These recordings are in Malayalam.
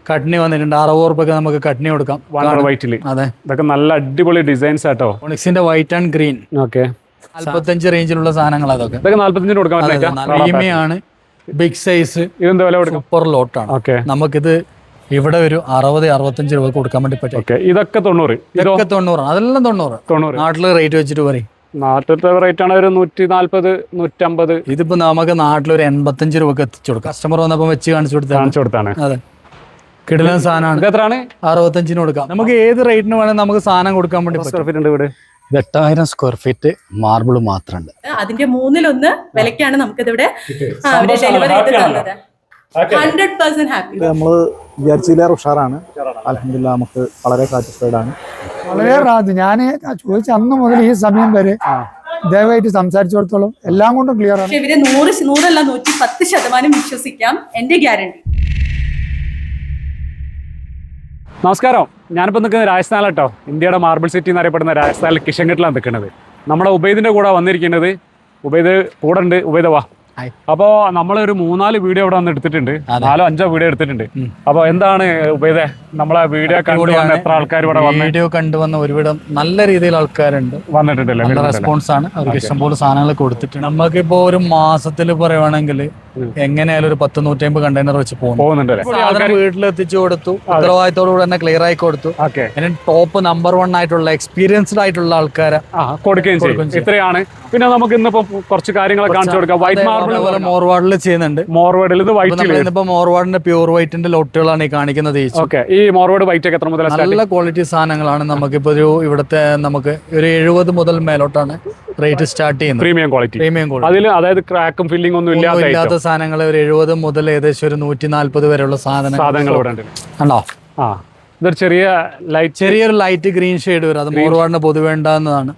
കട്നി വന്നിട്ടുണ്ട്. 60 രൂപയ്ക്ക് നമുക്ക് കട്നി കൊടുക്കാം. വൈറ്റില് അതെ, ഇതൊക്കെ നല്ല അടിപൊളി ഡിസൈൻസ് ആട്ടോ. ഒണിക്സിന്റെ വൈറ്റ് ആൻഡ് ഗ്രീൻ. ഓക്കെ, 45 റേഞ്ചിലുള്ള സാധനങ്ങൾ അതൊക്കെ. ഇതൊക്കെ 45 കൊടുക്കാൻ പ്രീമിയാണ്, ബിഗ് സൈസ്. ഇതെന്താ വില കൊടുക്കും? സൂപ്പർ ലോട്ടാണ്. ഓക്കെ, നമുക്കിത് ഇവിടെ ഒരു 60-65 രൂപ കൊടുക്കാൻ വേണ്ടി പറ്റും. ഇതൊക്കെ 90. ഇതൊക്കെ 90. അതെല്ലാം 90. നാട്ടില് റേറ്റ് വെച്ചിട്ട് പറയും. നാട്ടിലത്തെ റേറ്റ് ആണ് ഒരു 140, 150. ഇതിപ്പോ നമുക്ക് നാട്ടിലൊരു 85 രൂപക്ക് എത്തിച്ചു കൊടുക്കാം. കസ്റ്റമർ വന്നപ്പോ വെച്ച് കാണിച്ചു കൊടുത്താണ്. അതെ, കിടിലൻ സാധനമാണ്. എത്രയാണ്? 65 കൊടുക്കാം. നമുക്ക് ഏത് റേറ്റിന് വേണമെങ്കിൽ നമുക്ക് സാധനം കൊടുക്കാൻ വേണ്ടി ഉണ്ട്. ഇവിടെ 8000 സ്ക്വയർ ഫീറ്റ് മാർബിൾ മാത്രമുണ്ട്. അതിന്റെ 1/3 വിലക്കാണ് നമുക്കിതിവിടെ ഡെലിവറി ചെയ്ത് തന്നത്. 100% ഹാപ്പി. നമ്മൾ വിചാരിച്ചില്ലേറെ ഉഷാറാണ്. അൽഹംദുലില്ലാ, നമുക്ക് വളരെ സാറ്റിസ്ഫൈഡ് ആണ്. വളരെ റാഹത്ത്. ഞാൻ ചോദിച്ച അന്ന് മുതൽ ഈ സമയം വരെ ദയവായിട്ട് സംസാരിച്ചിടത്തോളം എല്ലാം കൊണ്ടും ക്ലിയർ ആണ്. ഇവരെ 100 110% വിശ്വസിക്കാം. എന്റെ ഗ്യാരണ്ടി. നമസ്കാരം, ഞാനിപ്പോൾ നിൽക്കുന്നത് രാജസ്ഥാനിലാട്ടോ. ഇന്ത്യയുടെ മാർബിൾ സിറ്റി എന്നറിയപ്പെടുന്ന രാജസ്ഥാനിൽ കിഷൻഘട്ടിലാണ് നിൽക്കുന്നത്. നമ്മുടെ ഉബൈദിൻ്റെ കൂടെ വന്നിരിക്കുന്നത്. ഉബൈദ് കൂടെ ഉണ്ട്. ഉബൈദ വാ. അപ്പോൾ നമ്മളൊരു 3-4 വീഡിയോ ഇവിടെ വന്ന് എടുത്തിട്ടുണ്ട്. 4-5 വീഡിയോ എടുത്തിട്ടുണ്ട്. അപ്പോൾ എന്താണ് ഉബൈദേ, നമ്മളെ വീഡിയോ കണ്ടുവന്ന എത്ര ആൾക്കാർ ഇവിടെ വീഡിയോ കണ്ടുവന്ന ഒരുവിധം നല്ല രീതിയിൽ ആൾക്കാരുണ്ട്, വന്നിട്ടുണ്ടല്ലേ? നല്ല റെസ്പോൺസ് ആണ്. അവർക്ക് ഇഷ്ടംപോലെ സാധനങ്ങൾ കൊടുത്തിട്ടുണ്ട്. നമുക്കിപ്പോ ഒരു മാസത്തിൽ പറയുവാണെങ്കിൽ എങ്ങനെയായാലും ഒരു 100-150 കണ്ടെയ്നർ വെച്ച് പോകുന്നുണ്ടല്ലേ. സാധനം വീട്ടിലെത്തിച്ചു കൊടുത്തു, ഉത്തരവാദിത്തോടുകൂടി തന്നെ ക്ലിയർ ആയി കൊടുത്തു. പിന്നെ ടോപ്പ് നമ്പർ 1 ആയിട്ടുള്ള എക്സ്പീരിയൻസ്ഡ് ആയിട്ടുള്ള ആൾക്കാരെ കൊടുക്കുകയും ചെയ്യും. ഇത്രയാണ്. പിന്നെ നമുക്ക് ഇന്നിപ്പോ കുറച്ച് കാര്യങ്ങൾ കാണിച്ചു കൊടുക്കാം. വൈറ്റ് മാർബിൾ മോർവാർഡിൽ ചെയ്യുന്നുണ്ട്. മോർവാർഡിൽ ഇത് വൈറ്റ്, മോർവാർഡിന്റെ പ്യൂർ വൈറ്റിന്റെ ലോട്ടുകളാണ് ഈ കാണിക്കുന്നത്. ഈ മോർവാർഡ് വൈറ്റ് ഒക്കെ എത്ര മുതൽ? നല്ല ക്വാളിറ്റി സാധനങ്ങളാണ്. നമുക്കിപ്പോ ഇവിടുത്തെ നമുക്ക് ഒരു 70 മുതൽ മേലോട്ടാണ് റേറ്റ് സ്റ്റാർട്ട് ചെയ്യുന്നത്. Premium quality. അതിൽ അതായത് ക്രാക്കും ഫില്ലിംഗ് ഒന്നും ഇല്ലാത്ത സാധനങ്ങൾ ഒരു 70 മുതൽ ഏകദേശം ഒരു 140 വരെയുള്ള സാധനങ്ങൾ ഇവിടെ ഉണ്ട്. ഉണ്ടോ? ഇതൊരു ചെറിയൊരു ലൈറ്റ് ഗ്രീൻ ഷെയ്ഡ് വരും. അത് മോർവാർഡിന് പൊതുവെ ഉണ്ടാകുന്നതാണ്.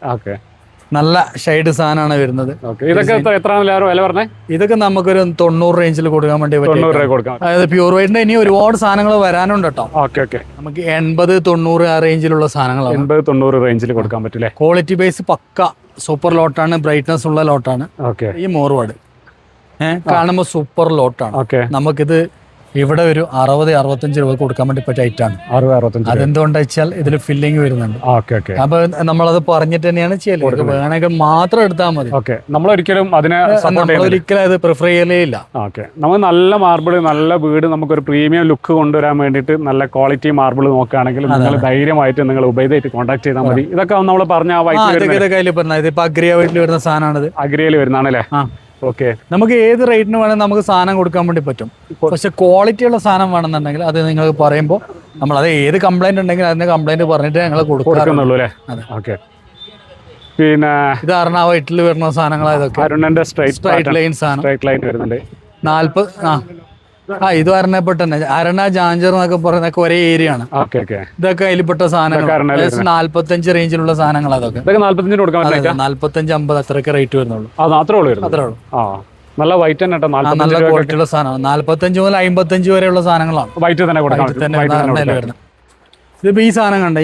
നല്ല ഷെയ്ഡ് സാധനമാണ് വരുന്നത്. ഇതൊക്കെ എത്ര വില പറഞ്ഞേ? ഇതൊക്കെ നമുക്കൊരു 90 റേഞ്ചിൽ കൊടുക്കാൻ വേണ്ടി പറ്റും. അതായത് പ്യൂർ വൈറ്റിന്റെ ഇനി ഒരുപാട് സാധനങ്ങൾ വരാനുണ്ട് കേട്ടോ. നമുക്ക് 80-90 ആ റേഞ്ചിലുള്ള സാധനങ്ങളാണ്. 80-90 റേഞ്ചിൽ കൊടുക്കാൻ പറ്റില്ലേ? ക്വാളിറ്റി ബേസ് പക്ക സൂപ്പർ ലോട്ടാണ്. ബ്രൈറ്റ്നസ് ഉള്ള ലോട്ടാണ് ഈ മോർവാർഡ്. കാണുമ്പോൾ സൂപ്പർ ലോട്ടാണ്. നമുക്കിത് ഇവിടെ ഒരു 60-65 രൂപ കൊടുക്കാൻ വേണ്ടി പറ്റിയ ഐറ്റാണ്. 60-65. അതെന്തുകൊണ്ടാ വെച്ചാൽ ഇതിൽ ഫില്ലിങ് വരുന്നുണ്ട്. അപ്പൊ നമ്മളത് പറഞ്ഞിട്ട് തന്നെയാണ് ചെയ്യല്. വേണമെങ്കിൽ മാത്രം എടുത്താൽ മതി. നമ്മളൊരിക്കലും അത് പ്രിഫർ ചെയ്യലേ ഇല്ല. നമ്മൾ നല്ല മാർബിൾ, നല്ല വീട്, നമുക്കൊരു പ്രീമിയം ലുക്ക് കൊണ്ടുവരാൻ വേണ്ടിയിട്ട് നല്ല ക്വാളിറ്റി മാർബിൾ നോക്കുകയാണെങ്കിൽ നിങ്ങൾ ധൈര്യമായിട്ട് നിങ്ങൾ ഉബൈദായിട്ട് കോൺടാക്ട് ചെയ്താൽ മതി. ഇതൊക്കെ നമ്മൾ പറഞ്ഞ കയ്യിൽ പറഞ്ഞത് ഇതിപ്പോ അഗ്രിയ വീട്ടിൽ വരുന്ന സാധനമാണിത്. അഗ്രിയയിൽ വരുന്നതാണല്ലേ? നമുക്ക് ഏത് റേറ്റിന് വേണമെങ്കിൽ നമുക്ക് സാധനം കൊടുക്കാൻ വേണ്ടി പറ്റും. പക്ഷെ ക്വാളിറ്റി ഉള്ള സാധനം വേണമെന്നുണ്ടെങ്കിൽ അത് നിങ്ങൾ പറയുമ്പോൾ നമ്മൾ അത് ഏത് കംപ്ലൈന്റ് ഉണ്ടെങ്കിൽ അതിന്റെ കംപ്ലൈന്റ് പറഞ്ഞിട്ട് ഞങ്ങൾ കൊടുക്കുന്നുള്ളൂ. പിന്നെ ഇത് എറണാകുളം വീട്ടിൽ വരുന്ന സാധനങ്ങളായതൊക്കെ സ്ട്രൈറ്റ് ലൈൻസ് ആണ്. 40 ഇത് അരണപ്പെട്ട തന്നെ അരണ ജാഞ്ചർ എന്നൊക്കെ പറയുന്നൊക്കെ ഒരേ ഏരിയ ആണ്. ഇതൊക്കെ അതിൽപ്പെട്ട സാധനങ്ങൾ 45 റേഞ്ചിലുള്ള സാധനങ്ങൾ. അതൊക്കെ 45-50 അത്രയൊക്കെ റേറ്റ് വരുന്നുള്ളൂ. അത്രേ ഉള്ളൂ. നല്ല വൈറ്റ് തന്നെ, നല്ല ക്വാളിറ്റിയുള്ള സാധനമാണ്. 45 മുതൽ 55 വരെയുള്ള സാധനങ്ങളാണ് വൈറ്റ് തന്നെ വരുന്നത്. ഇതിപ്പോ ഈ സാധനം കണ്ടേ,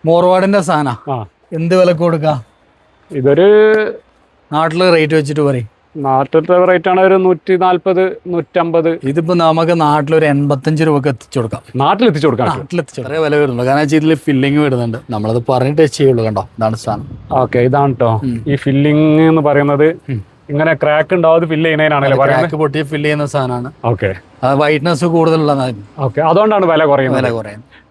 മോർവാർഡിന്റെ സാധനം എന്ത് വില കൊടുക്കാം? ഇതൊരു നാട്ടില് റേറ്റ് വെച്ചിട്ട് പറയും. നാട്ടിലത്തെ റേറ്റ് ആണ് ഒരു 140-150. ഇതിപ്പോ നമുക്ക് നാട്ടിലൊരു 85 രൂപക്ക് എത്തിച്ചു കൊടുക്കാം. നാട്ടിലെത്തിച്ചു കൊടുക്കാം. അത്രേ വില വരുന്നുള്ളൂ. കാരണം ഇതിൽ ഫില്ലിങ് വരുന്നുണ്ട്. നമ്മളത് പറഞ്ഞിട്ട് ചെയ്യുള്ളൂ. കണ്ടോ, ഇതാണ് സാധനം. ഇതാണ് കേട്ടോ ഈ ഫില്ലിങ് എന്ന് പറയുന്നത്. ഇങ്ങനെ ക്രാക്ക് ഉണ്ടാവും ഫില്ല് ചെയ്യുന്നതിനാണല്ലോ. പൊട്ടി ഫില്ല് ചെയ്യുന്ന സാധനമാണ്. വൈറ്റ്നസ് കൂടുതലുള്ളതാണ്. അതുകൊണ്ടാണ് വില കുറയുന്നത്.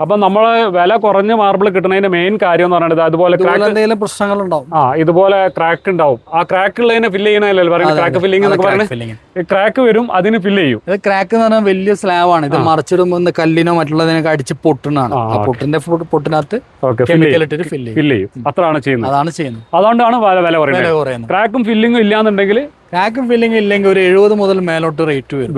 അപ്പൊ നമ്മള് വില കുറഞ്ഞ മാർബിൾ കിട്ടുന്നതിന്റെ മെയിൻ കാര്യം എന്ന് പറയുന്നത് അതുപോലെ എന്തെങ്കിലും പ്രശ്നങ്ങളുണ്ടാവും. ഇതുപോലെ ക്രാക്ക് ഉണ്ടാവും. ആ ക്രാക്ക് ഉള്ളതിനെ ഫില്ല് ചെയ്യുന്നതല്ലേ പറയുന്നത് ക്രാക്ക് ഫില്ലിംഗ് എന്നൊക്കെ പറയുന്നത്. ക്രാക്ക് വരും, അതിന് ഫില്ല് ചെയ്യും. ഇത് ക്രാക്ക് എന്ന് പറഞ്ഞാൽ വലിയ സ്ലാബ് ആണ്. ഇത് മറിച്ചിടുമ്പോൾ കല്ലിനോ മറ്റുള്ളതിനൊക്കെ അടിച്ച് പൊട്ടുന്നതാണ്. ആ പൊട്ടിനകത്ത് കെമിക്കൽ ഇട്ടിട്ട് ഫില്ല് ചെയ്യും. അതാണ് ചെയ്യുന്നത്. അതുകൊണ്ടാണ് വില കുറയുന്നത്. ക്രാക്കും ഫില്ലിങ്ങും ഇല്ലാന്നുണ്ടെങ്കിൽ, ക്രാക്കും ഫില്ലിംഗ് ഇല്ലെങ്കിൽ ഒരു 70 മുതൽ മേലോട്ട് റേറ്റ് വരും.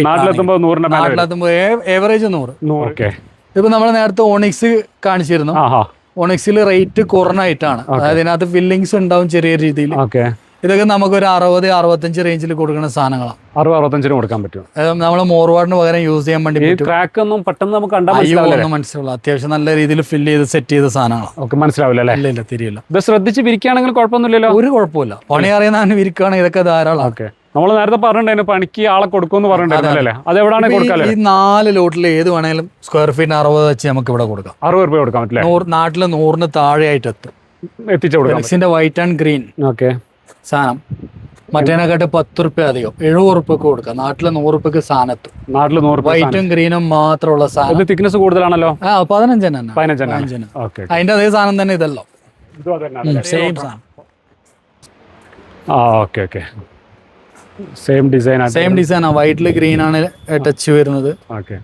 നാട്ടിലെത്തുമ്പോൾ 100 ഏവറേജ് 100. ഇപ്പൊ നമ്മൾ നേരത്തെ ഓണിക്സ് കാണിച്ചിരുന്നു. ഓണിക്സിൽ റേറ്റ് കുറഞ്ഞായിട്ടാണ്. അതായത് ഇതിനകത്ത് ഫില്ലിങ്സ് ഉണ്ടാവും ചെറിയ രീതിയിൽ. ഇതൊക്കെ നമുക്കൊരു 60-65 റേഞ്ചിൽ കൊടുക്കുന്ന സാധനങ്ങളാണ്. 60-65 കൊടുക്കാൻ പറ്റും. നമ്മൾ മോർവാർഡിന് പകരം യൂസ് ചെയ്യാൻ വേണ്ടി ഈ ക്രാക്ക് ഒന്നും പെട്ടെന്ന് നമുക്ക് കണ്ടാൽ മനസ്സിലാവില്ല. അത്യാവശ്യം നല്ല രീതിയിൽ ഫില്ല് ചെയ്ത് സെറ്റ് ചെയ്ത സാധനങ്ങളാണ്. ഓക്കെ, മനസ്സിലാവില്ല അല്ലേ? ഇല്ല, തിരിയില്ല. ഇത് ശ്രദ്ധിച്ച് വിരിക്കുകയാണെങ്കിൽ കുഴപ്പമൊന്നുമില്ലല്ലോ. ഒരു കുഴപ്പമില്ല. പണി അറിയുന്ന വിരിക്കുകയാണെങ്കിൽ ഇതൊക്കെ ധാരാളം. ഓക്കെ, നമ്മൾ നേരത്തെ പറഞ്ഞിട്ടുണ്ടായിരുന്നു പണിക്ക് ആളെ കൊടുക്കുമെന്ന് പറഞ്ഞിട്ടുണ്ടായിരുന്നല്ലേ? അതെവിടെയാണ് കൊടുക്കാല്ലേ? ഈ 4 ലോട്ടിൽ ഏത് വേണേലും സ്ക്വയർ ഫീറ്റിന് 60 വെച്ച് നമുക്ക് ഇവിടെ കൊടുക്കാം. 60 രൂപ കൊടുക്കാൻ പറ്റില്ല. നാട്ടില് 100-ന് താഴെയായിട്ട് എത്തിച്ചു കൊടുക്കാം. എക്സിന്റെ വൈറ്റ് ആൻഡ് ഗ്രീൻ സാധനം മറ്റേനെക്കാട്ട് 10 റുപ്യ അധികം 70 റുപ്യക്ക് കൊടുക്കാം. നാട്ടില് 100 റുപ്യക്ക് സാധനത്തും. നാട്ടില് 100 വൈറ്റും ഗ്രീനും മാത്രമുള്ള സാധനം. തിക്നെസ് കൂടുതലാണല്ലോ. 15 അതിന്റെ അതേ സാധനം തന്നെ ഇതല്ലോ. സെയിം സാധനം. Okay, same design. വൈറ്റില് ഗ്രീൻ ആണ് ടച്ച് വരുന്നത്. ഓക്കെ,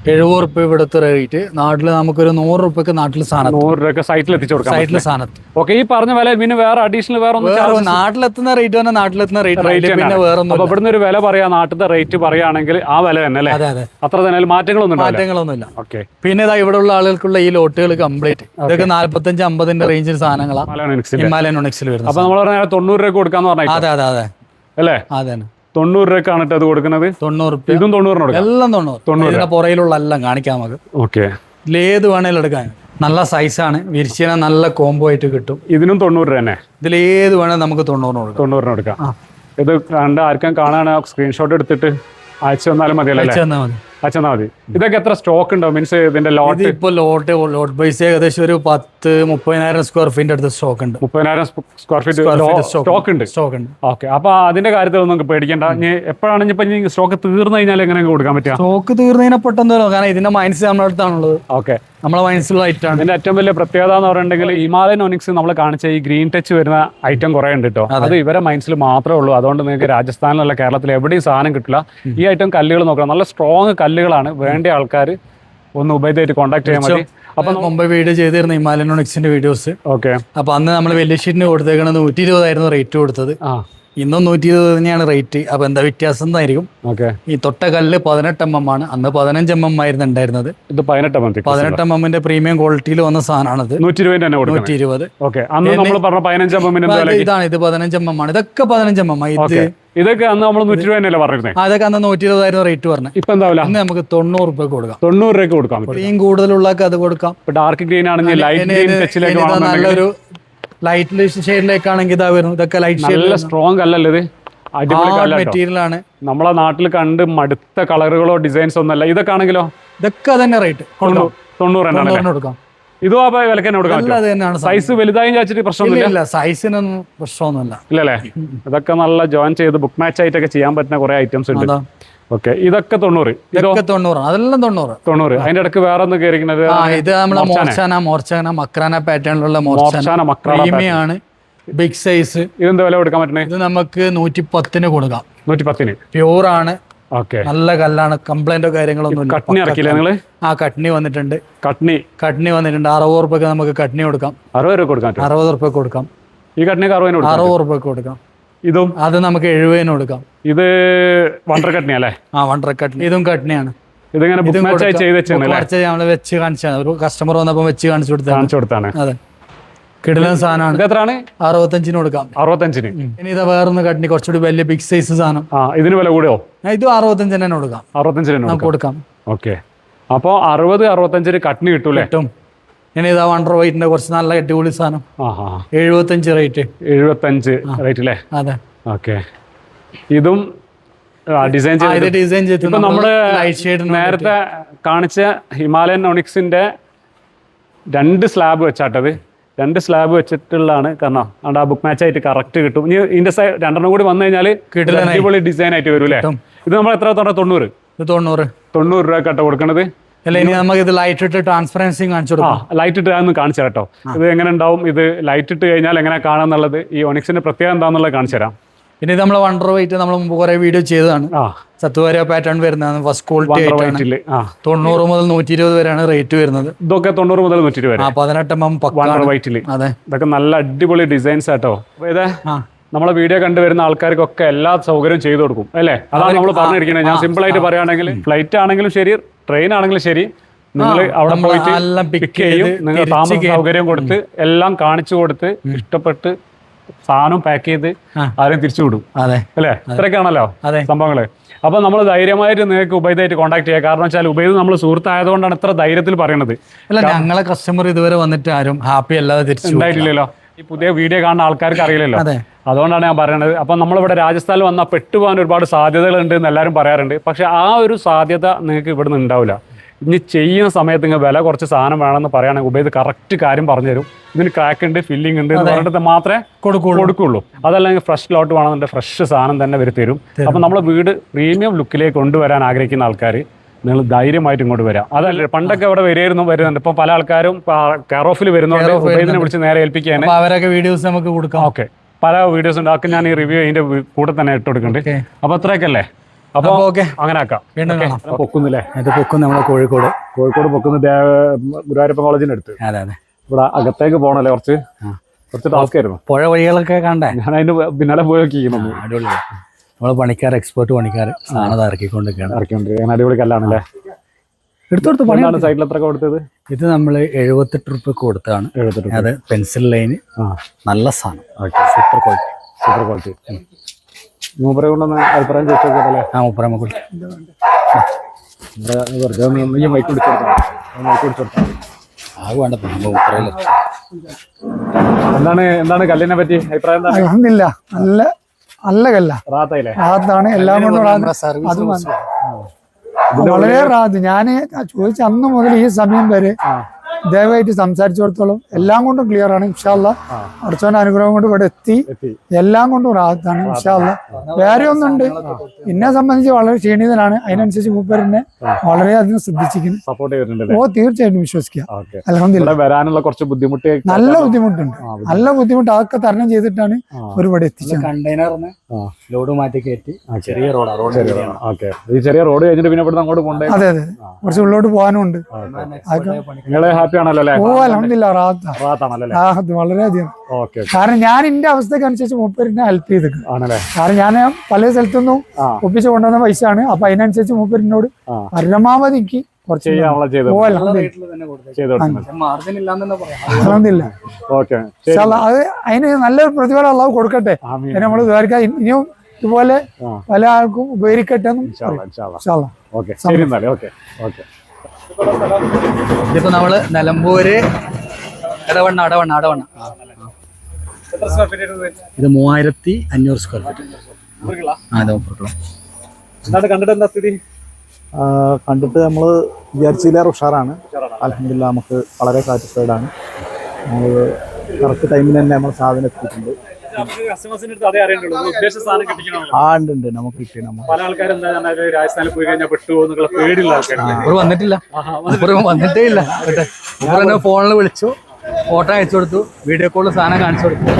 70 റുപ്യ ഇവിടുത്തെ റേറ്റ്. നാട്ടില് നമുക്കൊരു 100 റുപ്യക്ക് നാട്ടില് സാധനം 100 രൂപ സൈറ്റിൽ എത്തിച്ചു കൊടുക്കാം. സൈറ്റില് സാധനത്ത്. ഓക്കെ, ഈ പറഞ്ഞ വില പിന്നെ വേറെ അഡീഷണൽ വേറെ നാട്ടിലെത്തുന്ന റേറ്റ് തന്നെ നാട്ടിലെത്തുന്ന റേറ്റ് പിന്നെ വേറെ ഒന്നും. ഇവിടുന്ന് ഒരു വില പറയാ, നാട്ടിലത്തെ റേറ്റ് പറയുകയാണെങ്കിൽ ആ വില തന്നെ അല്ലേ? അതെ, അത്ര തന്നെ മാറ്റങ്ങളൊന്നുമില്ല. ഓക്കെ, പിന്നെ ഇതാ ഇവിടെ ഉള്ള ആളുകൾക്കുള്ള ഈ ലോട്ടുകൾ കംപ്ലീറ്റ് ഇതൊക്കെ 45-50 റേഞ്ചിൽ സാധനങ്ങളാണ് ഹിമാലയൻ ഒണിക്സിൽ വരുന്നത്. അപ്പൊ നമ്മൾ 90 രൂപ കൊടുക്കാന്ന് പറഞ്ഞാൽ അതെ അല്ലേ? അതെ, 90 രൂപക്കാണ് അത് കൊടുക്കുന്നത്. 90 റുപ്യ. ഇതും 90 എല്ലാം 90. പുറയിലുള്ള എല്ലാം കാണിക്കാം നമുക്ക്. ഓക്കെ, ഇതിലേത് വേണേലും എടുക്കാൻ. നല്ല സൈസാണ്. വിരിച്ചിന നല്ല കോംബോ ആയിട്ട് കിട്ടും. ഇതിനും 90 രൂപ തന്നെ. ഇതിലേത് വേണേലും നമുക്ക് 90 കൊടുക്കാം. ഇത് കണ്ട് ആർക്കും കാണാൻ സ്ക്രീൻഷോട്ട് എടുത്തിട്ട് അയച്ചു തന്നാലും മതിയല്ലോ. അയച്ചാൽ മതി. ഇതൊക്കെ എത്ര സ്റ്റോക്ക് ഉണ്ടോ? മീൻസ് ഇതിന്റെ ലോട്ട് ഇപ്പൊ ലോട്ട് ബേസ് ഏകദേശം ഒരു 10-30,000 സ്ക്വയർ ഫീറ്റ് അടുത്ത് സ്റ്റോക്ക് ഉണ്ട്. 30,000 സ്ക്വയർ ഫീറ്റ് സ്റ്റോക്ക് ഉണ്ട്. ഓക്കെ, അപ്പൊ അതിന്റെ കാര്യത്തിൽ ഒന്നും പേടിക്കേണ്ട. ഇനി എപ്പോഴാണ് ഇപ്പൊ സ്റ്റോക്ക് തീർന്നു കഴിഞ്ഞാൽ എങ്ങനെ കൊടുക്കാൻ പറ്റുക? സ്റ്റോക്ക് തീർന്നതിനെ പെട്ടെന്ന് കാരണം ഇതിന്റെ മൈൻസ് നമ്മുടെ അടുത്താണുള്ളത്. ഓക്കെ, നമ്മളെ മൈൻസിലുള്ള ഐറ്റം ആണ്. ഇതിന്റെ ഏറ്റവും വലിയ പ്രത്യേകത എന്ന് പറഞ്ഞിട്ടുണ്ടെങ്കിൽ ഹിമാലയൻ ഒണിക്സ് നമ്മൾ കാണിച്ച ഈ ഗ്രീൻ ടച്ച് വരുന്ന ഐറ്റം കുറെ ഉണ്ട് കേട്ടോ. അത് ഇവരെ മൈൻസിൽ മാത്രമേ ഉള്ളൂ. അതുകൊണ്ട് നിങ്ങൾക്ക് രാജസ്ഥാനിലല്ല കേരളത്തിൽ എവിടെയും സാധനം കിട്ടില്ല. ഈ ഐറ്റം കല്ലുകൾ നോക്കണം, നല്ല സ്ട്രോങ് കല്ലുകളാണ്. വേണ്ട ആൾക്കാർ ഒന്ന് ഉബൈദായിട്ട് കോൺടാക്ട് ചെയ്യാൻ മതി. അപ്പൊ മുമ്പ് വീഡിയോ ചെയ്തിരുന്നു ഹിമാലയൻ ഒണിക്സിന്റെ വീഡിയോസ്. ഓക്കെ, അപ്പൊ അന്ന് നമ്മൾ വലിയ ഷീറ്റിന് കൊടുത്തേക്കണത് 120 റേറ്റ് കൊടുത്തത്. ഇന്നും 120 തന്നെയാണ് റേറ്റ്. അപ്പൊ എന്താ വ്യത്യാസം എന്നായിരിക്കും. ഈ തൊട്ട കല്ല് 18 mm ആണ്. അന്ന് 15 mm ആയിരുന്നു ഉണ്ടായിരുന്നത്. ഇത് 18 mm പ്രീമിയം ക്വാളിറ്റിയിൽ വന്ന സാധനമാണത്. 120. ഇതാണ് ഇത് 15 mm ആണ്. ഇതൊക്കെ 15 mm. ഇതൊക്കെ അന്ന് നമ്മൾ 120 തന്നെയല്ലേ പറഞ്ഞത്? അതൊക്കെ അന്ന് 120 റേറ്റ് പറഞ്ഞു. ഇപ്പൊ എന്താ അന്ന് നമുക്ക് 90 റുപ്യ കൊടുക്കാം. 90 രൂപയ്ക്ക് കൊടുക്കാം. ഗ്രീൻ കൂടുതലുള്ള അത് കൊടുക്കാം. ഡാർക്ക് ഗ്രീൻ ആണെങ്കിൽ നല്ലൊരു ലൈറ്റ് ഷെയ്ഡിലേക്കാണെങ്കിൽ ഇതാ വരും. ഇതൊക്കെ ലൈറ്റ് നല്ല സ്ട്രോങ് കല്ലല്ലേ ഇത്? അടിപൊളി മെറ്റീരിയൽ ആണ്. നമ്മളെ നാട്ടിൽ കണ്ട് മടുത്ത കളറുകളോ ഡിസൈൻസ് ഒന്നല്ല. ഇതൊക്കെ ആണെങ്കിലോ ഇതൊക്കെ തന്നെ റേറ്റ് 90 കൊടുക്കാം. ഇതും ആ വിലക്ക് തന്നെ കൊടുക്കാം. സൈസ് വലുതായും ചോദിച്ചിട്ട് പ്രശ്നമൊന്നുമില്ല. സൈസിനൊന്നും പ്രശ്നമൊന്നുമില്ല. ഇല്ലല്ലേ? ഇതൊക്കെ നല്ല ജോയിൻ ചെയ്ത് ബുക്ക് മാച്ച് ആയിട്ടൊക്കെ ചെയ്യാൻ പറ്റുന്ന കുറെ ഐറ്റംസ് ഉണ്ട്. ഓക്കെ, ഇതൊക്കെ 90. അതെല്ലാം 90. അതിന്റെ ഇടയ്ക്ക് വേറെ ഒന്ന് കയറിക്കുന്നത് ഇത് നമ്മളെ മോർച്ചാന മക്രാന പാറ്റേണിലുള്ള ആണ്. Big size. ഇതെന്താ വില കൊടുക്കാൻ പറ്റണേ? ഇത് നമുക്ക് 110 കൊടുക്കാം. 110 പ്യൂർ ആണ്. ഓക്കെ, നല്ല കല്ലാണ്. കംപ്ലൈന്റോ കാര്യങ്ങളൊന്നും. കട്നി ഇറക്കില്ല നിങ്ങള്? കട്നി വന്നിട്ടുണ്ട്. കട്നി വന്നിട്ടുണ്ട്. 60 റുപ്യക്ക് നമുക്ക് കട്നി കൊടുക്കാം. 60 രൂപ കൊടുക്കാം. 60 റുപ്യ കൊടുക്കാം. ഈ കട്നിക്ക് 60 റുപ്യക്ക് കൊടുക്കാം. ഇതും അത് നമുക്ക് 70 കൊടുക്കാം. ഇത് വണ്ടർ കട്നി അല്ലേ? വണ്ടർ കട്നി. ഇതും കട്നിയാണ്. ഇതിങ്ങനെ നമ്മള് വെച്ച് കാണിച്ചാണ്. ഒരു കസ്റ്റമർ വന്നപ്പോ വെച്ച് കാണിച്ചു കൊടുത്താണ്. അതെ, കിടിലൻ സാധനമാണ്. എത്രയാണ്? 65 കൊടുക്കാം. 65. ഇനി ഇതാ വേറൊന്ന് കട്നി കുറച്ചുകൂടി വലിയ ബിഗ് സൈസ് സാധനം. ഇതിന് വില കൂടിയോ? ഇത് 65 തന്നെ കൊടുക്കാം. 65 കൊടുക്കാം. ഓക്കെ, അപ്പൊ 60-65 കട്നി കിട്ടൂലേ? കിട്ടും. ഇനി ഇതാ വണ്ടർ വൈറ്റിന്റെ കുറച്ച് നല്ല അടിപൊളി സാധനം. 75 റേറ്റ്. 75 റേറ്റ് അല്ലേ? അതെ. ഓക്കെ, ഇതും ഡിസൈൻ ചെയ്ത് ഇപ്പൊ നമ്മള് നേരത്തെ കാണിച്ച ഹിമാലയൻ ഒണിക്സിന്റെ 2 സ്ലാബ് വെച്ചാട്ടത്. 2 സ്ലാബ് വെച്ചിട്ടുള്ളതാണ്. കാരണം അവിടെ ബുക്ക് മാച്ച് ആയിട്ട് കറക്റ്റ് കിട്ടും. ഇനി ഇതിന്റെ 2 കൂടി വന്നു കഴിഞ്ഞാൽ അടിപൊളി ഡിസൈൻ ആയിട്ട് വരും അല്ലേ? ഇത് നമ്മൾ എത്ര 90 രൂപ കട്ട കൊടുക്കണത്. ഇനി നമുക്ക് ഇത് ലൈറ്റ് ഇട്ട് ട്രാൻസ്പെറൻസി കാണിച്ചു കൊടുക്കാം. ലൈറ്റ് ഇട്ട് അതൊന്ന് കാണിച്ചു തരാം കേട്ടോ. ഇത് എങ്ങനെ ഉണ്ടാവും, ഇത് ലൈറ്റ് ഇട്ട് കഴിഞ്ഞാൽ എങ്ങനെ കാണാന്നുള്ളത്, ഈ ഒണിക്സിന്റെ പ്രത്യേകത എന്താണെന്നുള്ളത് കാണിച്ചു തരാം. പിന്നെ ഇത് നമ്മളെ വണ്ടർ വൈറ്റ് നമ്മൾ മുമ്പ് കുറെ വീഡിയോ ചെയ്തതാണ്. സത്വാരിയ പാറ്റേൺ വരുന്നതാണ്. ഫസ്റ്റ് ക്വാളിറ്റി 90 മുതൽ 120 വരെയാണ് റേറ്റ് വരുന്നത്. ഇതൊക്കെ 90 മുതൽ 120 വരെ. 18 mm വണ്ടർ വൈറ്റില്. അതെ, ഇതൊക്കെ നല്ല അടിപൊളി ഡിസൈൻസ് ആട്ടോ. ഇത് നമ്മളെ വീഡിയോ കണ്ടുവരുന്ന ആൾക്കാർക്കൊക്കെ എല്ലാ സൗകര്യവും ചെയ്തു കൊടുക്കും അല്ലേ? അതാണ് നമ്മൾ പറഞ്ഞിരിക്കുന്നത്. ഞാൻ സിമ്പിൾ ആയിട്ട് പറയുകയാണെങ്കിൽ ഫ്ലൈറ്റ് ആണെങ്കിലും ശരി, ട്രെയിൻ ആണെങ്കിലും ശരി, നിങ്ങൾ അവിടെ പോയിട്ട് പിക്ക് ചെയ്യും. നിങ്ങൾ താമസ സൗകര്യം കൊടുത്ത് എല്ലാം കാണിച്ചു കൊടുത്ത് ഇഷ്ടപ്പെട്ട് സാധനം പാക്ക് ചെയ്ത് ആരും തിരിച്ചു വിടും അതെ അല്ലേ? ഇത്രയൊക്കെയാണല്ലോ സംഭവങ്ങള്. അപ്പൊ നമ്മൾ ധൈര്യമായിട്ട് നിങ്ങൾക്ക് ഉബൈദായിട്ട് കോൺടാക്ട് ചെയ്യുക. കാരണം വെച്ചാൽ ഉബൈദ് നമ്മൾ സുഹൃത്തായതുകൊണ്ടാണ് ഇത്ര ധൈര്യത്തിൽ പറയണത്. അല്ല, ഞങ്ങളെ കസ്റ്റമർ ഇതുവരെ വന്നിട്ട് ആരും ഹാപ്പി അല്ലാതെ തിരിച്ചു ഉണ്ടായിട്ടില്ലല്ലോ. ഈ പുതിയ വീഡിയോ കാണുന്ന ആൾക്കാർക്ക് അറിയില്ലല്ലോ, അതുകൊണ്ടാണ് ഞാൻ പറയുന്നത്. അപ്പം നമ്മളിവിടെ രാജസ്ഥാനിൽ വന്നാൽ പെട്ടുപോകാൻ ഒരുപാട് സാധ്യതകളുണ്ട് എന്ന് എല്ലാവരും പറയാറുണ്ട്. പക്ഷെ ആ ഒരു സാധ്യത നിങ്ങൾക്ക് ഇവിടെ നിന്ന് ഉണ്ടാവില്ല. ഇനി ചെയ്യുന്ന സമയത്ത് നിങ്ങൾ വില കുറച്ച് സാധനം വേണമെന്ന് പറയുകയാണെങ്കിൽ ഉബൈദ് കറക്റ്റ് കാര്യം പറഞ്ഞു തരും. ഇതിന് ക്രാക്ക് ഉണ്ട്, ഫില്ലിംഗ് ഉണ്ട് എന്ന് പറഞ്ഞിട്ട് മാത്രമേ കൊടുക്കുള്ളൂ. അതല്ലെങ്കിൽ ഫ്രഷ് ലോട്ട് വേണമെന്നുണ്ടെങ്കിൽ ഫ്രഷ് സാധനം തന്നെ തരും. അപ്പം നമ്മളെ വീട് പ്രീമിയം ലുക്കിലേക്ക് കൊണ്ടുവരാൻ ആഗ്രഹിക്കുന്ന ആൾക്കാർ നിങ്ങൾ ധൈര്യമായിട്ട് ഇങ്ങോട്ട് വരാം. അതല്ലേ പണ്ടൊക്കെ ഇവിടെ വരുന്നുണ്ട്. ഇപ്പം പല ആൾക്കാരും കെയർ ഓഫിൽ വരുന്നുണ്ട്. ഉബൈദിനെ വിളിച്ച് നേരെ ഏൽപ്പിക്കാൻ അവരൊക്കെ വീഡിയോസ് നമുക്ക് കൊടുക്കാം. ഓക്കെ, പല വീഡിയോസ് ഉണ്ട്. അതൊക്കെ ഞാൻ ഈ റിവ്യൂ ഇതിന്റെ കൂടെ തന്നെ ഇട്ട് കൊടുക്കുന്നുണ്ട്. അപ്പൊ അത്രയൊക്കെ അല്ലേ? അപ്പൊ ഓക്കെ, അങ്ങനെ ആക്കാം. പൊക്കുന്നില്ലേ? ഇത് പൊക്കും നമ്മളെ കോഴിക്കോട് പൊക്കുന്ന ഗുരുവായൂരപ്പൻ കോളേജിന്റെ അടുത്ത്. അതെ അതെ. ഇവിടെ അകത്തേക്ക് പോകണല്ലേ, കുറച്ച് ടാസ്ക് ആയിരുന്നു. പുഴ വഴികളൊക്കെ കണ്ടേ? ഞാൻ അതിന്റെ പിന്നാലെ പോയി നോക്കിയിരുന്നു. അടിപൊളി. നമ്മള് പണിക്കാർ, എക്സ്പേർട്ട് പണിക്കാർ സാധനം ഇറക്കിക്കൊണ്ടിരിക്കുകയാണ്. അടിപൊളി കല്ലാണല്ലേ? എടുത്തു പണിയാണ്. സൈഡിൽ എത്ര കൊടുത്തത്? ഇത് നമ്മൾ 78 രൂപയ്ക്ക് കൊടുത്തതാണ്. അത് പെൻസിൽ ലൈന്, നല്ല സാധനം, സൂപ്പർ ക്വാളിറ്റി. മൂപ്പരെ കൊണ്ടൊന്ന് അഭിപ്രായം ചോദിച്ചോക്കല്ലേ? മൂപ്പരെ എന്താണ് കല്ലിനെ പറ്റി അഭിപ്രായം? നല്ല കല്ല, റാത്താണ്, എല്ലാം കൊണ്ടും വളരെ റാത്ത്. ഞാൻ ചോദിച്ച അന്ന് മുതൽ ഈ സമയം വരെ ദയവായിട്ട് സംസാരിച്ചിടത്തോളം എല്ലാം കൊണ്ടും ക്ലിയർ ആണ്. ഇൻഷാ അല്ലാ അടച്ചോന്റെ അനുഗ്രഹം കൊണ്ട് ഇവിടെ എത്തി. എല്ലാം കൊണ്ടും റാഹത്താണ് ഇൻഷാ അല്ലാ. വേറെ ഒന്നുണ്ട്, എന്നെ സംബന്ധിച്ച് വളരെ ക്ഷീണിതനാണ്. അതിനനുസരിച്ച് മൂപ്പരെന്നെ വളരെയധികം ശ്രദ്ധിച്ചിരിക്കുന്നു. തീർച്ചയായിട്ടും വിശ്വസിക്കുക. അൽഹംദുലില്ലാഹ് വരാനുള്ള കുറച്ച് ബുദ്ധിമുട്ട്, നല്ല ബുദ്ധിമുട്ടുണ്ട്. നല്ല ബുദ്ധിമുട്ട് അതൊക്കെ തരണം ചെയ്തിട്ടാണ് ഒരുപാട് എത്തിച്ചത്. കണ്ടെയ്നറിന് ലോഡ് മാറ്റി കയറ്റി ചെറിയ റോഡ് കഴിഞ്ഞിട്ട് പിന്നെ ഇവിടെ അങ്ങോട്ട് പോകണ്ടേ? അതെ അതെ, കുറച്ച് ഉള്ളോട്ട് പോകാനും ഉണ്ട്. വളരെയധികം. കാരണം ഞാൻ എന്റെ അവസ്ഥക്ക് അനുസരിച്ച് മൂപ്പരിനെ ഹെൽപ്പ് ചെയ്തിട്ടുണ്ട്. കാരണം ഞാൻ പല സ്ഥലത്തൊന്നും ഒപ്പിച്ച് കൊണ്ടുവന്ന പൈസ ആണ്. അപ്പൊ അതിനനുസരിച്ച് മൂപ്പരിനോട് പരമാവധി എനിക്ക് കുറച്ച് അത് അതിന് നല്ലൊരു പ്രതിഫലം അള്ളാഹു കൊടുക്കട്ടെ. നമ്മൾ വിചാരിക്കാം ഇനിയും ഇതുപോലെ പല ആൾക്കും ഉപകരിക്കട്ടെ. ഇതിപ്പോ നമ്മള് നിലമ്പൂര് അടവണ്ണ ഇത് 3500 സ്ക്വയർ ഫീറ്റ്. കണ്ടിട്ട് നമ്മള് വിചാരിച്ചില്ലേറെ ഉഷാറാണ്. അൽഹംദുലില്ലാഹ് നമുക്ക് വളരെ സാറ്റിസ്ഫൈഡ് ആണ്. നമ്മൾ കറക്റ്റ് ടൈമിൽ തന്നെ നമ്മൾ സാധനം എത്തിയിട്ടുണ്ട്. ഉണ്ട് നമുക്ക് കിട്ടി. പല ആൾക്കാരും രാജസ്ഥാനിൽ പോയി കഴിഞ്ഞാൽ പെട്ടുപോകും എന്നുള്ള പേടിയുള്ള ആൾക്കാർ വന്നിട്ടേ ഇല്ല. ഫോണിൽ വിളിച്ചു, ഫോട്ടോ അയച്ചു കൊടുത്തു, വീഡിയോ കോളിൽ സാധനം കാണിച്ചു കൊടുത്തു,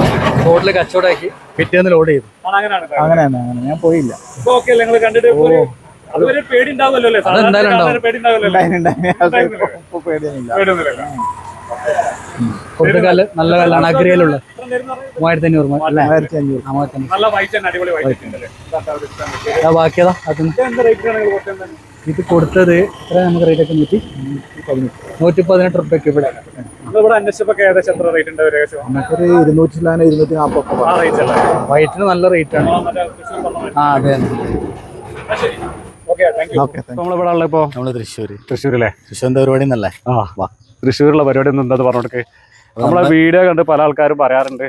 ഫോണിൽ കച്ചവടമാക്കി പിറ്റേന്ന് ലോഡ് ചെയ്തു. അങ്ങനെയാണ്, ഞാൻ പോയില്ല. കൊടുക്കല് നല്ല കല്ലാണ്, അഗ്രയിലുള്ള 3500. ബാക്കിയതാ ഇത് കൊടുത്തത് എത്ര നമുക്ക് റേറ്റ് ഒക്കെ 118 രൂപയ്ക്ക്. ഇവിടെ നമുക്കൊരു 240 വൈറ്റിന് നല്ല റേറ്റ് ആണ്. അതെ. നമ്മളിവിടെ ഉള്ള ഇപ്പോ നമ്മള് തൃശ്ശൂരല്ലേ? തൃശ്ശൂരിന്റെ പരിപാടി എന്നല്ലേ? തൃശ്ശൂരിലുള്ള പരിപാടി എന്താ പറഞ്ഞോടൊക്കെ നമ്മളെ വീഡിയോ കണ്ട് പല ആൾക്കാരും പറയാറുണ്ട്.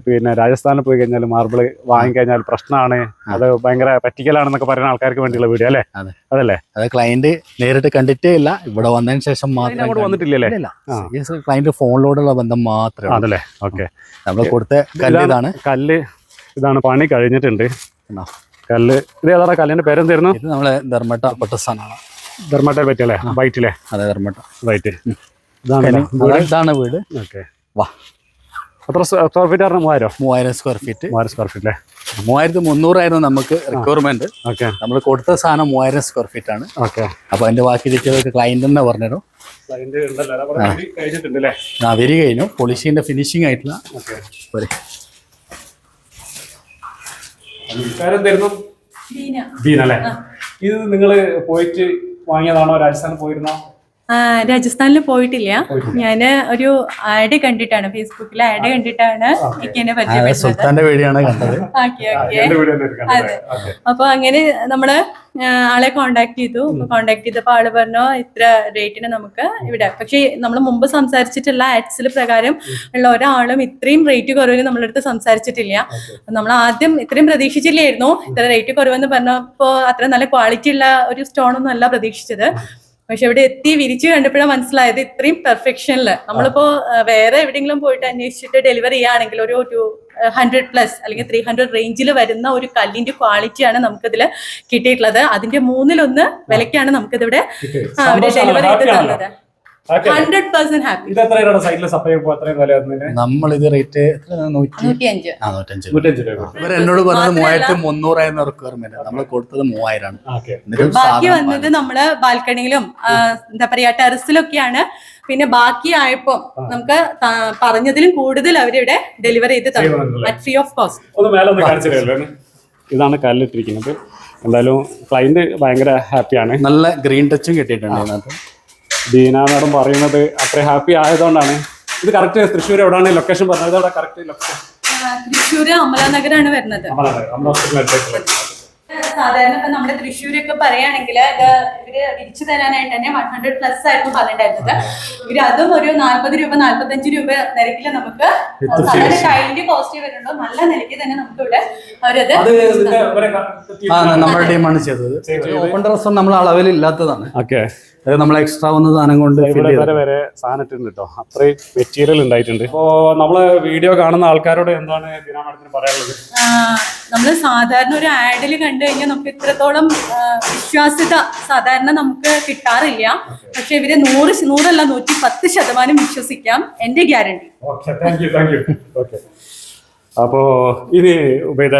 പിന്നെ രാജസ്ഥാനിൽ പോയി കഴിഞ്ഞാൽ മാർബിൾ വാങ്ങിക്കഴിഞ്ഞാൽ പ്രശ്നമാണ്, അത് ഭയങ്കര പറ്റിക്കലാണെന്നൊക്കെ പറയുന്ന ആൾക്കാർക്ക് വേണ്ടിയുള്ള വീഡിയോ അല്ലേ? അതല്ലേ? അത് ക്ലയന്റ് നേരിട്ട് കണ്ടിട്ടേ ഇല്ല, ഇവിടെ വന്നതിന് ശേഷം മാത്രം വന്നിട്ടില്ലല്ലേ? ക്ലയന്റ് ഫോണിലോടുള്ള ബന്ധം മാത്രമേ. അതല്ലേ? ഓക്കെ. നമ്മൾ കൊടുത്ത കല്ല് ഇതാണ്, പണി കഴിഞ്ഞിട്ടുണ്ട്. കല്ല് ഇത് ഏതാ? കല്ലിന്റെ പേരെന്തായിരുന്നു? ഇത് നമ്മളെ ധർമ്മട്ട പൊട്ടസാനാണ്. ധർമ്മട്ടയെ പറ്റിയല്ലേ? വൈറ്റില്ലേ? അതെ, ധർമ്മട്ട വൈറ്റ്. ഇതാണ് വീട്. ഓക്കെ. എത്ര സ്ക്വയർ ഫീറ്റ് ആണ്? 3000 സ്ക്വയർ ഫീറ്റ്. 3000 സ്ക്വയർ ഫീറ്റ് അല്ലേ? 3300 ആയിരുന്നു നമുക്ക് റിക്വയർമെന്റ്. ഓക്കെ. നമ്മൾ കൊടുത്ത സാധനം 3000 സ്ക്വയർ ഫീറ്റ് ആണ്. ഓക്കെ. അപ്പൊ അതിന്റെ ബാക്കി ഡീറ്റെയിലൊക്കെ ക്ലയന്റ് തന്നെ പറഞ്ഞുതരും. വരി കഴിഞ്ഞു, പോളിഷിന്റെ ഫിനിഷിംഗ് ആയിട്ടുള്ള. ഇത് നിങ്ങള് പോയിട്ട് വാങ്ങിയതാണോ? രാജസ്ഥാനിൽ പോയിരുന്നോ? രാജസ്ഥാനിൽ പോയിട്ടില്ല. ഞാന് ഒരു ആഡ് കണ്ടിട്ടാണ്, ഫേസ്ബുക്കിൽ ആഡ് കണ്ടിട്ടാണ് എന്നെ പരിചയപ്പെട്ടത്. സുൽത്താന്റെ വീഡിയോയാണ് കണ്ടത്. അതെ. അപ്പൊ അങ്ങനെ നമ്മള് ആളെ കോണ്ടാക്ട് ചെയ്തു. കോണ്ടാക്ട് ചെയ്തപ്പോ ആള് പറഞ്ഞു ഇത്ര റേറ്റിന് നമുക്ക് ഇവിടെ, പക്ഷെ നമ്മൾ മുമ്പ് സംസാരിച്ചിട്ടുള്ള ആഡ്സിൽ പ്രകാരം ഉള്ള ഒരാളും ഇത്രയും റേറ്റ് കുറവിന് നമ്മളെ അടുത്ത് സംസാരിച്ചിട്ടില്ല. നമ്മൾ ആദ്യം ഇത്രയും പ്രതീക്ഷിച്ചില്ലായിരുന്നു. ഇത്ര റേറ്റ് കുറവെന്ന് പറഞ്ഞപ്പോ അത്ര നല്ല ക്വാളിറ്റി ഉള്ള ഒരു സ്റ്റോൺ ഒന്നും അല്ല പ്രതീക്ഷിച്ചത്. പക്ഷെ ഇവിടെ എത്തി വിരിച്ചു കണ്ടപ്പോഴാണ് മനസ്സിലായത് ഇത്രയും പെർഫെക്ഷനില്. നമ്മളിപ്പോ വേറെ എവിടെയെങ്കിലും പോയിട്ട് അന്വേഷിച്ചിട്ട് ഡെലിവറി ചെയ്യുകയാണെങ്കിൽ ഒരു 200+ അല്ലെങ്കിൽ 300 റേഞ്ചിൽ വരുന്ന ഒരു കല്ലിന്റെ ക്വാളിറ്റിയാണ് നമുക്കിതിൽ കിട്ടിയിട്ടുള്ളത്. അതിന്റെ 1/3 വിലക്കാണ് നമുക്കിതിവിടെ ഡെലിവറി ചെയ്ത് തന്നത്. 100% ഹാപ്പി. നമ്മളിത് റേറ്റ് 105. 105. ഇവർ എന്നോട് പറഞ്ഞത് 3300 റിക്വയർമെന്റ്, നമ്മൾ കൊടുത്തത് 3000. ബാക്കി വന്നത് നമ്മള് ബാൽക്കണിയിലും എന്താ പറയാ ടെറസിലൊക്കെയാണ്. പിന്നെ ബാക്കി ആയപ്പോ നമുക്ക് പറഞ്ഞതിലും കൂടുതൽ അവരിവിടെ ഡെലിവറി ചെയ്ത് തന്നു, ഫ്രീ ഓഫ് കോസ്റ്റ്. ഇതാണ് കല്ലിട്ടിരിക്കുന്നത്. എന്തായാലും ക്ലൈന്റ് ഭയങ്കര ഹാപ്പിയാണ്. നല്ല ഗ്രീൻ ടച്ചും കിട്ടിയിട്ടുണ്ട് ഇതിനകത്ത്. ദീന മാഡം പറയുന്നത് അത്ര ഹാപ്പി ആയതുകൊണ്ടാണ്. ഇത് കറക്റ്റ് തൃശ്ശൂർ എവിടെയാണ് ലൊക്കേഷൻ പറഞ്ഞത്? അവിടെ കറക്റ്റ് ലൊക്കേഷൻ തൃശ്ശൂര് അമലാനഗറാണ് വരുന്നത്. സാധാരണ ഇപ്പൊ നമ്മുടെ തൃശ്ശൂരൊക്കെ പറയുകയാണെങ്കിൽ ഇവര് വിരിച്ചു തരാനായിട്ട് തന്നെ 100+ ആയിരുന്നു പറഞ്ഞിട്ടുണ്ടായിരുന്നത്. ഇവര് അതും ഒരു 40 രൂപ 45 രൂപ നിരക്കില് നമുക്ക് സാധാരണ ടൈലിന്റെ കോസ്റ്റ് വരുന്നുണ്ടോ നല്ല നിലയ്ക്ക് തന്നെ നമുക്ക് ഇവിടെ അവരത് നമ്മുടെ ടീമാണ് ചെയ്തത്. ഓപ്പൺ ടെറസ് നമ്മൾ അളവിൽ ഇല്ലാത്തതാണ്. ഓക്കെ, നമ്മൾ എക്സ്ട്രാ വന്ന സാധനം കൊണ്ട് വരെ സാധനം ഇട്ടുണ്ട് കേട്ടോ. അത്രയും മെറ്റീരിയൽ ഉണ്ടായിട്ടുണ്ട്. ഇപ്പോ നമ്മള് വീഡിയോ കാണുന്ന ആൾക്കാരോട് എന്താണ് ദീന മാഡത്തിന് പറയാനുള്ളത്? നമ്മള് സാധാരണ ഒരു ആഡിൽ കണ്ടു കഴിഞ്ഞാൽ നമുക്ക് ഇത്രത്തോളം വിശ്വാസ്യത സാധാരണ നമുക്ക് കിട്ടാറില്ല. പക്ഷെ ഇവര് 100 അല്ല 110% വിശ്വസിക്കാം, എന്റെ ഗ്യാരണ്ടി. അപ്പോ ഇനി ഉപേദ,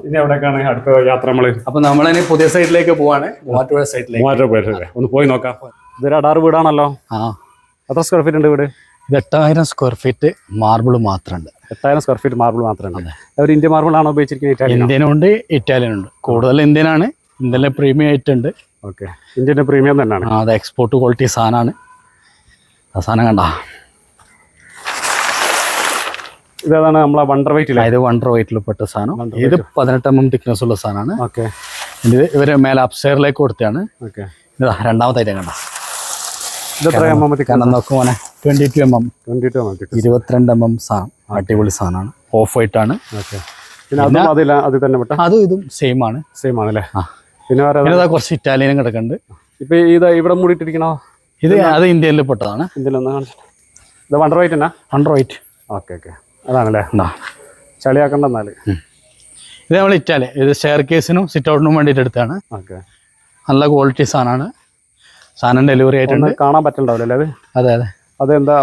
ഇനി എവിടേക്കാണ് അടുത്ത യാത്ര? അപ്പൊ നമ്മളിനി പുതിയ സൈഡിലേക്ക് പോവാണ്, മൂവാറ്റുപുഴ സൈഡിലേക്ക്. ഒന്ന് പോയി നോക്കാം. ഇതൊരു അടാറ് വീടാണല്ലോ. എത്ര സ്ക്വയർ ഫീറ്റ് ഉണ്ട് വീട്? ഇത് 8000 സ്ക്വയർ ഫീറ്റ് മാർബിൾ മാത്രമുണ്ട്. 8000 സ്ക്വയർ ഫീറ്റ് മാർബിൾ മാത്രമാണ്. അവർ ഇന്ത്യൻ മാർബിൾ ആണോ ഉപയോഗിച്ചിരിക്കുന്നത്? ഇന്ത്യൻ ഉണ്ട്, ഇറ്റാലിയൻ ഉണ്ട്. കൂടുതൽ ഇന്ത്യനാണ്. ഇന്ത്യയിലെ പ്രീമിയം ആയിട്ടുണ്ട്. ഓക്കെ, ഇന്ത്യൻ്റെ പ്രീമിയം തന്നെയാണ്. അത് എക്സ്പോർട്ട് ക്വാളിറ്റി സാധനമാണ്. ആ സാധനം കണ്ട ഇതാണ് നമ്മളെ വണ്ടർ വെയിറ്റ്. ഇത് വണ്ടർ വെയിറ്റിൽ പെട്ട സാധനം. ഇത് 18 mm തിക്നെസ് ഉള്ള സാധനമാണ്. ഓക്കെ, ഇത് ഇവര് മേലെ അപ്സ്റ്റെയറിലേക്ക് കൊടുത്തതാണ്. ഓക്കെ, ഇതാ രണ്ടാമത്തെ ഐറ്റം കണ്ട. കാരണം നോക്കുമോനെ 22 mm 22 mm സാധനം. അടിപൊളി സാധനമാണ്. ഓഫ് വൈറ്റ് ആണ്. അതും ഇതും സെയിം ആണ്. പിന്നെ കുറച്ച് ഇറ്റാലിയനും കിടക്കുന്നുണ്ട്. ഇപ്പൊ ഇവിടെ മൂടിയിട്ടിരിക്കണോ? അത് ഇന്ത്യയിൽ പെട്ടതാണ്. ഇത് വണ്ടർ വൈറ്റ് എന്നാ? Wonder white. ഓക്കെ ഓക്കെ, അതാണല്ലേ. ചളിയാക്കണ്ട. എന്നാല് ഇത് നമ്മൾ ഇറ്റാലി. ഇത് സ്റ്റെയർ കേസിനും സിറ്റ് ഔട്ടിനും വേണ്ടിയിട്ട് എടുത്താണ്. ഓക്കെ, നല്ല ക്വാളിറ്റി സാധനമാണ്. സാധനം ഡെലിവറി ആയിട്ടുണ്ട്. കാണാൻ പറ്റുന്നുണ്ടാവില്ല അല്ലേ? അതെ അതെ. അതെന്താ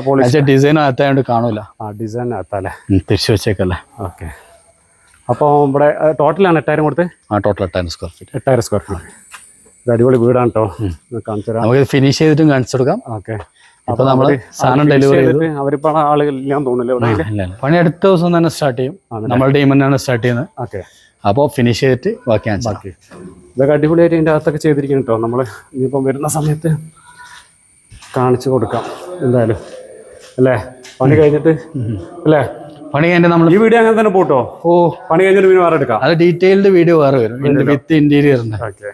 ഡിസൈൻ അകത്തായോണ്ട് കാണൂല. ഡിസൈൻ അകത്തല്ലേ? തിരിച്ചു വെച്ചേക്കല്ലേ. ഓക്കെ, അപ്പോൾ ഇവിടെ ടോട്ടലാണ് 8000 കൊടുത്ത്? Total 8000 square feet. 8000 square feet. ഇത് അടിപൊളി വീടാണ് കേട്ടോ. കാണിച്ചു തരാം. നമുക്ക് ഫിനിഷ് ചെയ്തിട്ടും കാണിച്ചു കൊടുക്കാം. ഓക്കെ, അപ്പൊ നമ്മള് സാധനം ഡെലിവറി ചെയ്ത് അവരിപ്പോ ആളുകളില്ലാന്ന് തോന്നുന്നില്ല. പണി അടുത്ത ദിവസം തന്നെ സ്റ്റാർട്ട് ചെയ്യും. നമ്മുടെ ടീം തന്നെയാണ് സ്റ്റാർട്ട് ചെയ്യുന്നത്. ഓക്കെ, അപ്പോൾ ഫിനിഷ് ചെയ്തിട്ട് ബാക്കി ഇതൊക്കെ അടിപൊളിയായിട്ട് ഇതിൻ്റെ അകത്തൊക്കെ ചെയ്തിരിക്കുന്നു കേട്ടോ. നമ്മൾ ഇനിയിപ്പം വരുന്ന സമയത്ത് കാണിച്ചു കൊടുക്കാം എന്തായാലും അല്ലേ? പണി കഴിഞ്ഞിട്ട് അല്ലേ? പണി കഴിഞ്ഞിട്ട് നമ്മൾ ഈ വീഡിയോ അങ്ങനെ തന്നെ പോട്ടോ. പണി കഴിഞ്ഞിട്ട് പിന്നെ വേറെ എടുക്കാം. അത് ഡീറ്റെയിൽഡ് വീഡിയോ വേറെ വരും വിത്ത് ഇന്റീരിയറിന്റെ. ഓക്കെ,